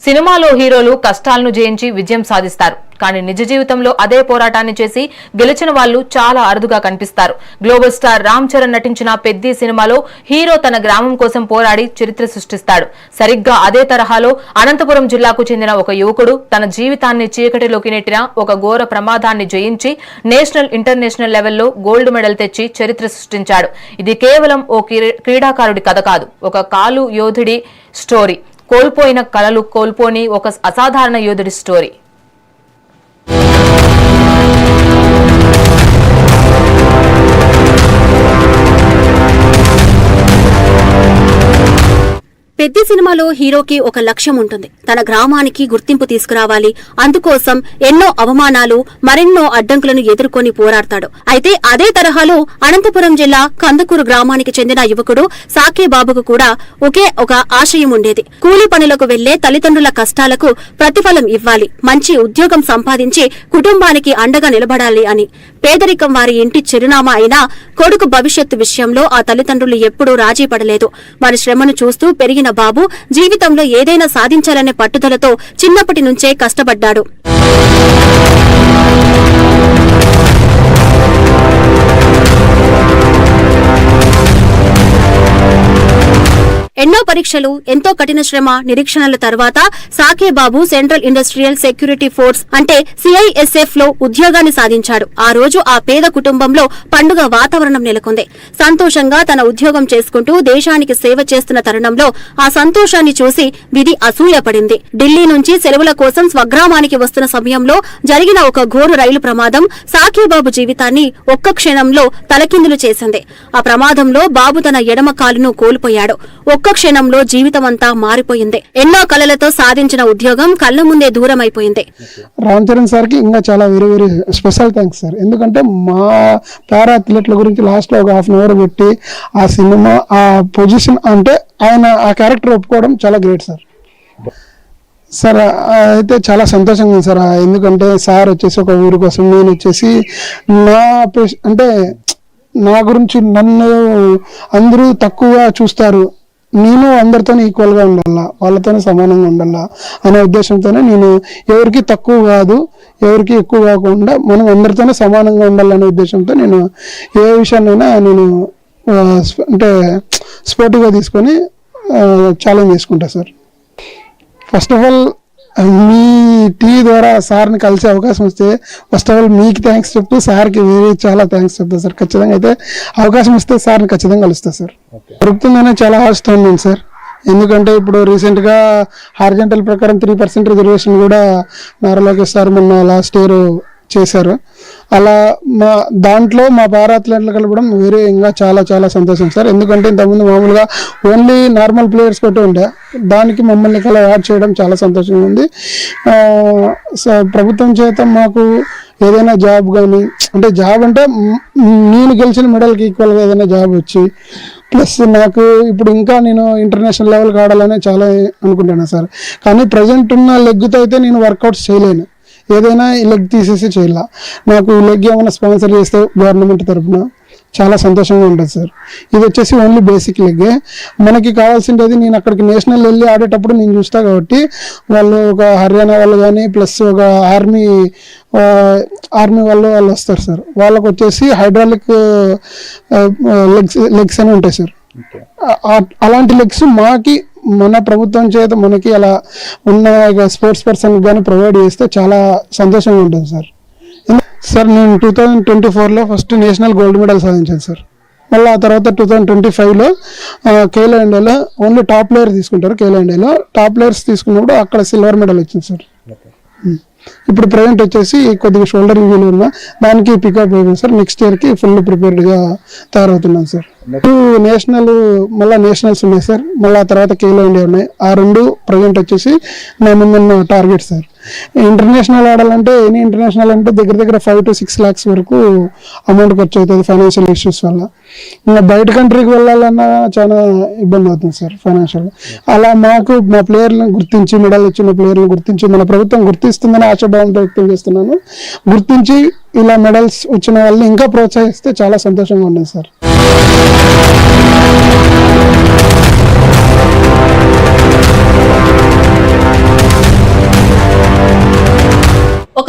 సినిమాలో హీరోలు కష్టాలను జయించి విజయం సాధిస్తారు. కానీ నిజ జీవితంలో అదే పోరాటాన్ని చేసి గెలిచిన వాళ్ళు చాలా అరుదుగా కనిపిస్తారు. గ్లోబల్ స్టార్ రామ్ చరణ్ నటించిన పెద్ది సినిమాలో హీరో తన గ్రామం కోసం పోరాడి చరిత్ర సృష్టిస్తాడు. సరిగ్గా అదే తరహాలో అనంతపురం జిల్లాకు చెందిన ఒక యువకుడు తన జీవితాన్ని చీకటిలోకి నెట్టిన ఒక ఘోర ప్రమాదాన్ని జయించి నేషనల్, ఇంటర్నేషనల్ లెవెల్లో గోల్డ్ మెడల్ తెచ్చి చరిత్ర సృష్టించాడు. ఇది కేవలం ఓ క్రీడాకారుడి కథ కాదు, ఒక కాలు యోధుడి స్టోరీ. కోల్పోయిన కలలు కోల్పోని ఒక అసాధారణ యోధుడి స్టోరీ. పెద్ది సినిమాలో హీరోకి ఒక లక్ష్యం ఉంటుంది. తన గ్రామానికి గుర్తింపు తీసుకురావాలి. అందుకోసం ఎన్నో అవమానాలు, మరెన్నో అడ్డంకులను ఎదుర్కొని పోరాడతాడు. అయితే అదే తరహాలో అనంతపురం జిల్లా కందుకూరు గ్రామానికి చెందిన యువకుడు సాకే బాబుకు కూడా ఒకే ఒక ఆశయం ఉండేది. కూలీ పనులకు వెళ్లే తల్లిదండ్రుల కష్టాలకు ప్రతిఫలం ఇవ్వాలి, మంచి ఉద్యోగం సంపాదించి కుటుంబానికి అండగా నిలబడాలి అని. పేదరికం వారి ఇంటి చిరునామా అయినా కొడుకు భవిష్యత్తు విషయంలో ఆ తల్లిదండ్రులు ఎప్పుడూ రాజీ పడలేదు. వారి శ్రమను చూస్తూ పెరిగిన బాబు జీవితంలో ఏదైనా సాధించాలనే పట్టుదలతో చిన్నప్పటి నుంచే కష్టపడ్డాడు. ఎన్నో పరీక్షలు, ఎంతో కఠిన శ్రమ, నిరీక్షణల తర్వాత సాకే బాబు సెంట్రల్ ఇండస్ట్రియల్ సెక్యూరిటీ ఫోర్స్ అంటే CISF లో ఉద్యోగాన్ని సాధించాడు. ఆ రోజు ఆ పేద కుటుంబంలో పండుగ వాతావరణం నెలకొంది. సంతోషంగా తన ఉద్యోగం చేసుకుంటూ దేశానికి సేవ చేస్తున్న తరుణంలో ఆ సంతోషాన్ని చూసి విధి అసూయపడింది. ఢిల్లీ నుంచి సెలవుల కోసం స్వగ్రామానికి వస్తున్న సమయంలో జరిగిన ఒక ఘోర రైలు ప్రమాదం సాకేబాబు జీవితాన్ని ఒక్క క్షణంలో తలకిందులు చేసింది. ఆ ప్రమాదంలో బాబు తన ఎడమ కాలును కోల్పోయాడు. ఒక్క క్షణంలో జీవితమంతా మారిపోయింది. ఎన్నో కలలతో సాధించిన ఉద్యోగం కళ్ల ముందే దూరం అయిపోయింది. రామ్ చరణ్ సార్ కి ఇంకా చాలా very very special thanks sir. ఎందుకంటే మా పారా అథ్లెట్ల గురించి లాస్ట్ లో ఒక హాఫ్ అన్ అవర్ పెట్టి ఆ సినిమా ఆ పొజిషన్ అంటే ఆయన ఆ క్యారెక్టర్ ఒప్పుకోవడం చాలా గ్రేట్ సార్. సార్ అయితే చాలా సంతోషంగా ఉంది సార్. ఎందుకంటే సార్ వచ్చేసి ఒక ఊరి కోసం, నేను వచ్చేసి అంటే నా గురించి నన్ను అందరూ తక్కువగా చూస్తారు, నేను అందరితోనే ఈక్వల్గా ఉండాలా, వాళ్ళతోనే సమానంగా ఉండాలా అనే ఉద్దేశంతోనే నేను ఎవరికి తక్కువ కాదు, ఎవరికి ఎక్కువ కాకుండా మనం అందరితోనే సమానంగా ఉండాలనే ఉద్దేశంతో నేను ఏ విషయాన్నైనా నేను అంటే స్పోర్టివ్గా తీసుకొని ఛాలెంజ్ చేసుకుంటా sir. First of all me TV ద్వారా సార్ని కలిసే అవకాశం వస్తే ఫస్ట్ ఆఫ్ ఆల్ మీకు థ్యాంక్స్ చెప్తూ సార్కి చాలా థ్యాంక్స్ చెప్తా సార్. ఖచ్చితంగా అయితే అవకాశం వస్తే సార్ని ఖచ్చితంగా కలుస్తా సార్. దొరుకుతుందనే చాలా ఆశతో ఉన్నాను సార్. ఎందుకంటే ఇప్పుడు రీసెంట్గా హారిజంటల్ ప్రకారం 3% రిజర్వేషన్ కూడా నారా లోకేష్ సార్ మొన్న లాస్ట్ ఇయర్ చేశారు. అలా దాంట్లో మా పారా అథ్లెట్లు కలపడం వేరే ఇంకా చాలా చాలా సంతోషం సార్. ఎందుకంటే ఇంతకుముందు మామూలుగా ఓన్లీ నార్మల్ ప్లేయర్స్ కొట్టి ఉండే, దానికి మమ్మల్ని కల యాడ్ చేయడం చాలా సంతోషంగా ఉంది. ప్రభుత్వం చేత మాకు ఏదైనా జాబ్ కానీ, అంటే జాబ్ అంటే నేను గెలిచిన మెడల్కి ఈక్వల్గా ఏదైనా జాబ్ వచ్చి, ప్లస్ నాకు ఇప్పుడు ఇంకా నేను ఇంటర్నేషనల్ లెవెల్కి ఆడాలని చాలా అనుకుంటున్నాను సార్. కానీ ప్రజెంట్ ఉన్న లెగ్తో అయితే నేను వర్కౌట్స్ చేయలేను, ఏదైనా లెగ్ తీసేసి చేయాల. నాకు లెగ్ ఏమైనా స్పాన్సర్ చేస్తే గవర్నమెంట్ తరఫున చాలా సంతోషంగా ఉంటుంది సార్. ఇది వచ్చేసి ఓన్లీ బేసిక్ లెగ్గే. మనకి కావాల్సింది నేను అక్కడికి నేషనల్ వెళ్ళి ఆడేటప్పుడు నేను చూస్తా కాబట్టి వాళ్ళు ఒక హర్యానా వాళ్ళు కానీ ప్లస్ ఒక ఆర్మీ వాళ్ళు వస్తారు సార్. వాళ్ళకు వచ్చేసి హైడ్రాలిక్ లెగ్స్ అని ఉంటాయి సార్. అలాంటి లెగ్స్ మన ప్రభుత్వం చేత మనకి అలా ఉన్న స్పోర్ట్స్ పర్సన్ కానీ ప్రొవైడ్ చేస్తే చాలా సంతోషంగా ఉంటుంది సార్. సార్ నేను 2024లో ఫస్ట్ నేషనల్ గోల్డ్ మెడల్ సాధించాను సార్. మళ్ళీ ఆ తర్వాత 2025లో ఖేలో ఇండియాలో ఓన్లీ టాప్ ప్లేయర్ తీసుకుంటారు. ఖేలో ఇండియాలో టాప్ ప్లేయర్స్ తీసుకున్నప్పుడు అక్కడ సిల్వర్ మెడల్ వచ్చింది సార్. ఇప్పుడు ప్రజెంట్ వచ్చేసి కొద్దిగా షోల్డర్ ఇంజరీ ఉన్నా దానికి పికప్ అయిపోయింది సార్. నెక్స్ట్ ఇయర్కి ఫుల్ ప్రిపేర్డ్గా తయారవుతున్నాను సార్. మళ్ళీ నేషనల్స్ ఉన్నాయి సార్. మళ్ళీ ఆ తర్వాత ఖేలో ఇండియా ఉన్నాయి. ఆ రెండు ప్రజెంట్ వచ్చేసి నా ముందున్న టార్గెట్ సార్. ఇంటర్నేషనల్ ఆడాలంటే ఇంటర్నేషనల్ అంటే దగ్గర 5 to 6 lakhs వరకు అమౌంట్ ఖర్చు అవుతుంది ఫైనాన్షియల్ ఇష్యూస్ వల్ల. ఇంకా బయట కంట్రీకి వెళ్ళాలన్నా చాలా ఇబ్బంది అవుతుంది సార్ ఫైనాన్షియల్. అలా మా ప్లేయర్లను గుర్తించి, మెడల్ వచ్చిన ప్లేయర్లను గుర్తించి మన ప్రభుత్వం గుర్తిస్తుందని ఆశాభావంతో వ్యక్తం చేస్తున్నాను. గుర్తించి ఇలా మెడల్స్ వచ్చిన వాళ్ళని ఇంకా ప్రోత్సహిస్తే చాలా సంతోషంగా ఉంటుంది సార్.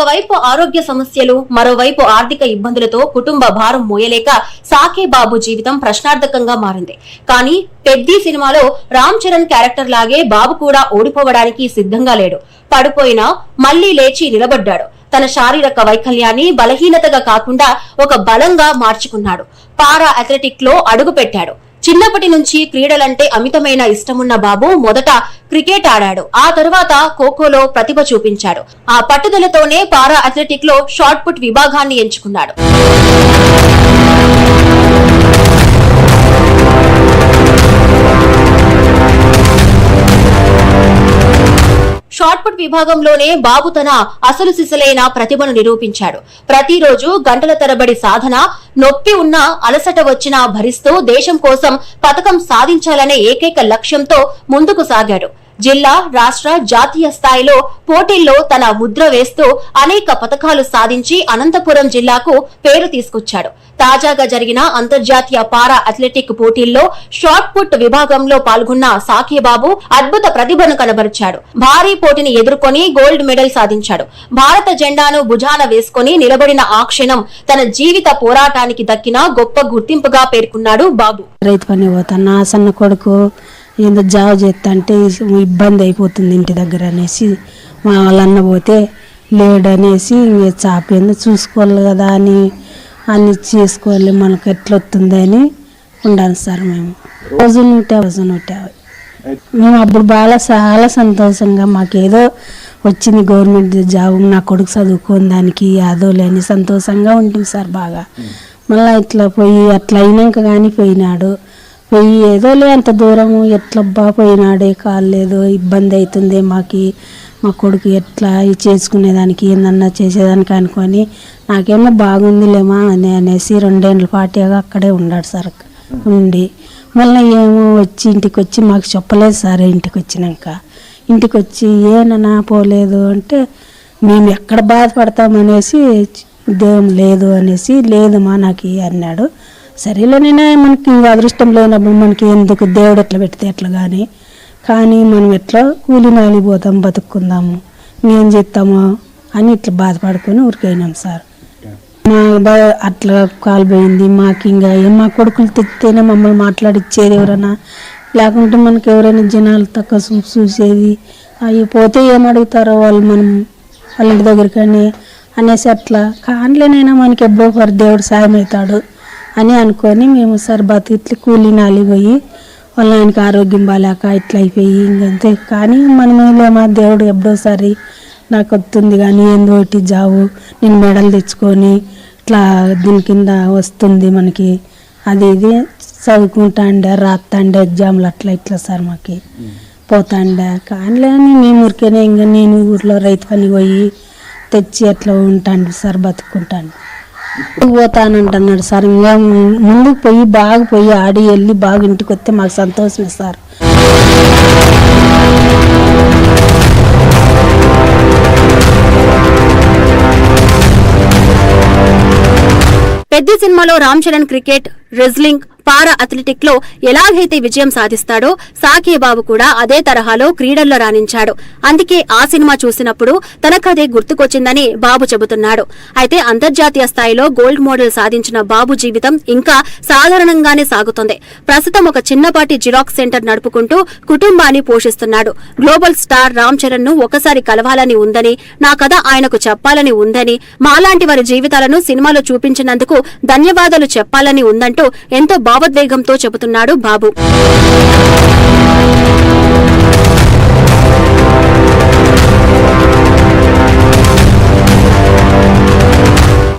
ఒకవైపు ఆరోగ్య సమస్యలు, మరోవైపు ఆర్థిక ఇబ్బందులతో కుటుంబ భారం మోయలేక సాకే బాబు జీవితం ప్రశ్నార్థకంగా మారింది. కానీ పెద్ది సినిమాలో రామ్ చరణ్ క్యారెక్టర్ లాగే బాబు కూడా ఓడిపోవడానికి సిద్ధంగా లేడు. పడిపోయినా మళ్లీ లేచి నిలబడ్డాడు. తన శారీరక వైకల్యాన్ని బలహీనతగా కాకుండా ఒక బలంగా మార్చుకున్నాడు. పారా అథ్లెటిక్ లో అడుగు పెట్టాడు. చిన్నప్పటి నుంచి క్రీడలంటే అమితమైన ఇష్టమున్న బాబు మొదట క్రికెట్ ఆడాడు. ఆ తరువాత ఖోఖోలో ప్రతిభ చూపించాడు. ఆ పట్టుదలతోనే పారా అథ్లెటిక్ లో షార్ట్ పుట్ విభాగాన్ని ఎంచుకున్నాడు. షార్ట్ పుట్ విభాగంలోనే బాబు తన అసలు సిసలైన ప్రతిభను నిరూపించాడు. ప్రతిరోజు గంటల తరబడి సాధన, నొప్పి ఉన్నా అలసట వచ్చినా భరిస్తూ దేశం కోసం పతకం సాధించాలనే ఏకైక లక్ష్యంతో ముందుకు సాగాడు. జిల్లా, రాష్ట్ర, జాతీయ స్థాయిలో పోటీల్లో తన ముద్ర వేస్తూ అనేక పతకాలు సాధించి అనంతపురం జిల్లాకు పేరు తీసుకొచ్చాడు. తాజాగా జరిగిన అంతర్జాతీయ పారా అథ్లెటిక్ పోటీల్లో షార్ట్ పుట్ విభాగంలో పాల్గొన్న సాకేబాబు అద్భుత ప్రతిభను కనబరిచాడు. భారీ పోటీని ఎదుర్కొని గోల్డ్ మెడల్ సాధించాడు. భారత జెండాను భుజాన వేసుకుని నిలబడిన ఆ క్షణం తన జీవిత పోరాటానికి దక్కిన గొప్ప గుర్తింపుగా పేర్కొన్నాడు బాబు. రైతు పని పోతాను, నా సన్న కొడుకు ఏందో జాబ్ చేస్తా అంటే ఇబ్బంది అయిపోతుంది ఇంటి దగ్గర అనేసి మా వాళ్ళన్న పోతే లేడనేసి చాపేందో చూసుకోవాలి కదా అని చేసుకోవాలి, మనకు ఎట్లా వస్తుంది అని ఉండాలి సార్. మేము రోజు 150 మేము అప్పుడు బాగా చాలా సంతోషంగా మాకేదో వచ్చింది గవర్నమెంట్ జాబ్, నా కొడుకు చదువుకోని దానికి యాదో లేని సంతోషంగా ఉంటుంది సార్ బాగా. మళ్ళీ ఇట్లా పోయి అట్లా అయినాక కానీ పోయినాడు. పోయి ఏదోలే అంత దూరము ఎట్లబ్బా పోయినాడే కాలేదు, ఇబ్బంది అవుతుంది మా కొడుకు ఎట్లా చేసుకునేదానికి ఏందన్నా చేసేదానికి అనుకొని నాకేమో బాగుందిలేమా అనేసి 2 ఏళ్ళ పాటుగా అక్కడే ఉన్నాడు సార్. ఉండి మళ్ళీ ఏమో వచ్చి ఇంటికి వచ్చి మాకు చెప్పలేదు సార్. ఇంటికి వచ్చి ఏనన్నా పోలేదు అంటే మేము ఎక్కడ బాధపడతామనేసి ఉద్యోగం లేదు అనేసి లేదమ్మా నాకు అన్నాడు. సరేలేనైనా మనకి అదృష్టం లేనప్పుడు మనకి ఎందుకు, దేవుడు ఎట్లా పెడితే ఎట్లా కానీ మనం ఎట్లా కూలి నాలిపోతాం, బతుక్కుందాము, మేం చేస్తామో అని ఇట్లా బాధపడుకొని ఊరికైనాం సార్. మా అట్లా కాలిపోయింది మాకు. ఇంకా మా కొడుకులు తెస్తేనే మమ్మల్ని మాట్లాడిచ్చేది ఎవరైనా, లేకుంటే మనకి ఎవరైనా జనాలు తక్కువ చూసేది. అవి పోతే ఏమడుగుతారో వాళ్ళు మనం వాళ్ళ ఇంటి దగ్గరికి అనేసి అట్లా కానిలేనైనా మనకి ఎప్పుడో దేవుడు సాయం అవుతాడు అని అనుకొని మేము సార్ ఇట్లా కూలి నాలిపోయి వాళ్ళ ఆయనకి ఆరోగ్యం బాగాలేక ఇట్లా అయిపోయి ఇంకంతే. కానీ మనమేమో దేవుడు ఎప్పుడోసారి నాకు వస్తుంది కానీ ఏందో ఒకటి జాబు నేను మెడల్ తెచ్చుకొని ఇట్లా దీని కింద వస్తుంది మనకి, అది ఇది చదువుకుంటాండే రాస్తాండే ఎగ్జామ్లు అట్లా ఇట్లా సార్ మాకు పోతాండే. కానిలేని మేము ఊరికేనే ఇంకా నేను ఊర్లో రైతు పని పోయి తెచ్చి అట్లా ఉంటాండి సార్, బతుక్కుంటాను. పోతానంటున్నాడు సార్. ఇంకా ముందుకు పోయి బాగా పోయి ఆడి వెళ్ళి బాగా ఇంటికి వస్తే మాకు సంతోషమే సార్. పెద్ద సినిమాలో రామ్ చరణ్ క్రికెట్, రెజ్లింగ్, పారా అథ్లెటిక్ లో ఎలాగైతే విజయం సాధిస్తాడో సాకేబాబు కూడా అదే తరహాలో క్రీడల్లో రాణించాడు. అందుకే ఆ సినిమా చూసినప్పుడు తనకదే గుర్తుకొచ్చిందని బాబు చెబుతున్నాడు. అయితే అంతర్జాతీయ స్థాయిలో గోల్డ్ మెడల్ సాధించిన బాబు జీవితం ఇంకా సాధారణంగానే సాగుతోంది. ప్రస్తుతం ఒక చిన్నపాటి జిరాక్స్ సెంటర్ నడుపుకుంటూ కుటుంబాన్ని పోషిస్తున్నాడు. గ్లోబల్ స్టార్ రామ్ చరణ్ ను ఒకసారి కలవాలని ఉందని, నా కథ ఆయనకు చెప్పాలని ఉందని, మాలాంటి వారి జీవితాలను సినిమాలో చూపించినందుకు ధన్యవాదాలు చెప్పాలని ఉందంటూ ఎంతో భావోద్వేగంతో చెబుతున్నాడు బాబు.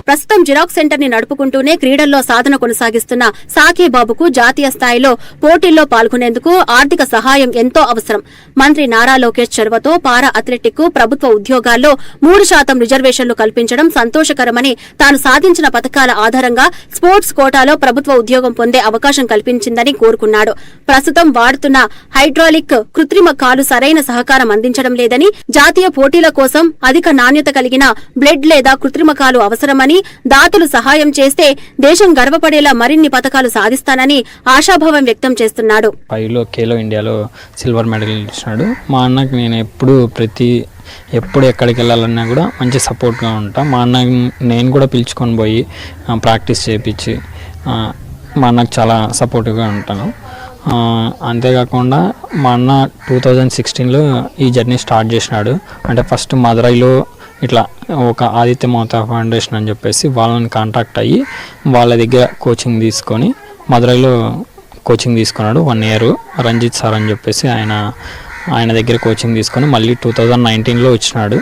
ప్రస్తుతం జిరాక్స్ సెంటర్ ని నడుపుకుంటూనే క్రీడల్లో సాధన కొనసాగిస్తున్న సాకేబాబుకు జాతీయ స్థాయిలో పోటీల్లో పాల్గొనేందుకు ఆర్థిక సహాయం ఎంతో అవసరం. మంత్రి నారా లోకేష్ చొరవతో పారా అథ్లెటిక్ కు ప్రభుత్వ ఉద్యోగాల్లో 3% రిజర్వేషన్లు కల్పించడం సంతోషకరమని, తాను సాధించిన పథకాల ఆధారంగా స్పోర్ట్స్ కోటాలో ప్రభుత్వ ఉద్యోగం పొందే అవకాశం కల్పించిందని కోరుకున్నాడు. ప్రస్తుతం వాడుతున్న హైడ్రాలిక్ కృత్రిమ కాలు సరైన సహకారం అందించడం లేదని, జాతీయ పోటీల కోసం అధిక నాణ్యత కలిగిన బ్లడ్ లేదా కృత్రిమ కాలు అవసరమని, దాతలు సహాయం చేస్తే దేశం గర్వపడేలా మరిన్ని పథకాలు సాధిస్తానని ఆశాభావం వ్యక్తం చేస్తున్నాడు. 5లో ఖేలో ఇండియాలో సిల్వర్ మెడల్ ఇచ్చినాడు. మా అన్నకి నేను ఎప్పుడు ప్రతి ఎప్పుడు ఎక్కడికి వెళ్ళాలన్నా కూడా మంచి సపోర్ట్గా ఉంటా. మా అన్న నేను కూడా పిలుచుకొని పోయి ప్రాక్టీస్ చేయించి మా అన్నకు చాలా సపోర్టివ్గా ఉంటాను. అంతేకాకుండా మా అన్న 2016లో ఈ జర్నీ స్టార్ట్ చేసినాడు. అంటే ఫస్ట్ మదురైలో ఇట్లా ఒక ఆదిత్య మోతా ఫౌండేషన్ అని చెప్పేసి వాళ్ళని కాంటాక్ట్ అయ్యి వాళ్ళ దగ్గర కోచింగ్ తీసుకొని మదురైలో కోచింగ్ తీసుకున్నాడు 1 year. రంజిత్ సార్ అని చెప్పేసి ఆయన దగ్గర కోచింగ్ తీసుకొని మళ్ళీ 2019లో వచ్చినాడు.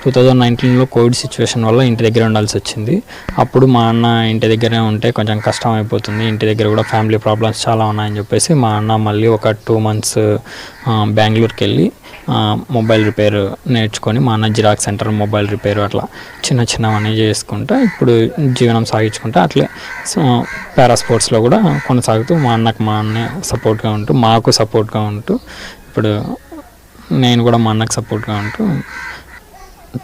2019లో కోవిడ్ సిచ్యువేషన్ వల్ల ఇంటి దగ్గర ఉండాల్సి వచ్చింది. అప్పుడు మా అన్న ఇంటి దగ్గరే ఉంటే కొంచెం కష్టం అయిపోతుంది, ఇంటి దగ్గర కూడా ఫ్యామిలీ ప్రాబ్లమ్స్ చాలా ఉన్నాయని చెప్పేసి మా అన్న మళ్ళీ ఒక 2 months బెంగళూరుకి వెళ్ళి మొబైల్ రిపేర్ నేర్చుకొని మా అన్న జిరాక్స్ సెంటర్ మొబైల్ రిపేర్ అట్లా చిన్నవన్నీ చేసుకుంటా ఇప్పుడు జీవనం సాగించుకుంటా అట్లే పారా స్పోర్ట్స్లో కూడా కొనసాగుతూ మా అన్న సపోర్ట్గా ఉంటూ మాకు సపోర్ట్గా ఉంటూ ఇప్పుడు నేను కూడా మా అన్నకు సపోర్ట్గా ఉంటూ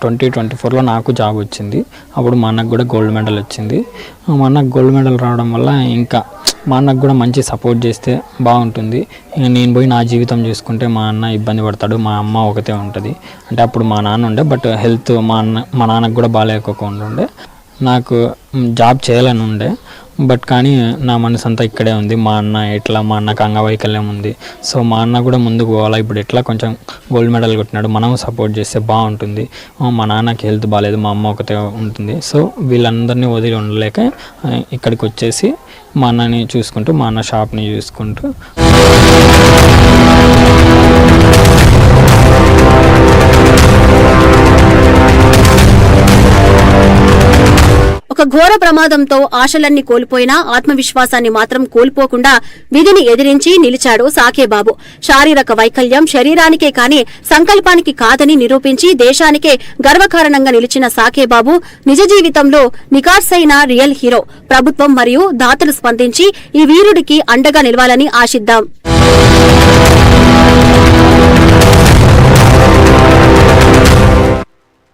2024లో నాకు జాబ్ వచ్చింది. అప్పుడు మా అన్నకు కూడా గోల్డ్ మెడల్ వచ్చింది. మా అన్నకు గోల్డ్ మెడల్ రావడం వల్ల ఇంకా మా అన్నకు కూడా మంచి సపోర్ట్ చేస్తే బాగుంటుంది. నేను పోయి నా జీవితం చూసుకుంటే మా అన్న ఇబ్బంది పడతాడు, మా అమ్మ ఒకతే ఉంటుంది. అంటే అప్పుడు మా నాన్న ఉండే బట్ హెల్త్ మా నాన్నకు కూడా బాగాలేకోకుండా ఉండే. నాకు జాబ్ చేయాలని ఉండే బట్ కానీ నా మనసు అంతా ఇక్కడే ఉంది. మా అన్నకు అంగవైకల్యం ఉంది. సో మా అన్న కూడా ముందుకు పోవాలా, ఇప్పుడు ఎట్లా కొంచెం గోల్డ్ మెడల్ కొట్టినాడు, మనం సపోర్ట్ చేస్తే బాగుంటుంది. మా నాన్నకి హెల్త్ బాగాలేదు, మా అమ్మ ఒకతే ఉంటుంది. సో వీళ్ళందరినీ వదిలి ఉండలేక ఇక్కడికి వచ్చేసి మా అన్నని చూసుకుంటూ మా అన్న షాప్ని చూసుకుంటూ ఒక ఘోర ప్రమాదంతో ఆశలన్నీ కోల్పోయినా ఆత్మవిశ్వాసాన్ని మాత్రం కోల్పోకుండా విధిని ఎదిరించి నిలిచాడు సాకేబాబు. శారీరక వైకల్యం శరీరానికే కాని సంకల్పానికి కాదని నిరూపించి దేశానికే గర్వకారణంగా నిలిచిన సాకేబాబు నిజ జీవితంలో నికార్సైన రియల్ హీరో. ప్రభుత్వం మరియు దాతలు స్పందించి ఈ వీరుడికి అండగా నిలవాలని ఆశిద్దాం.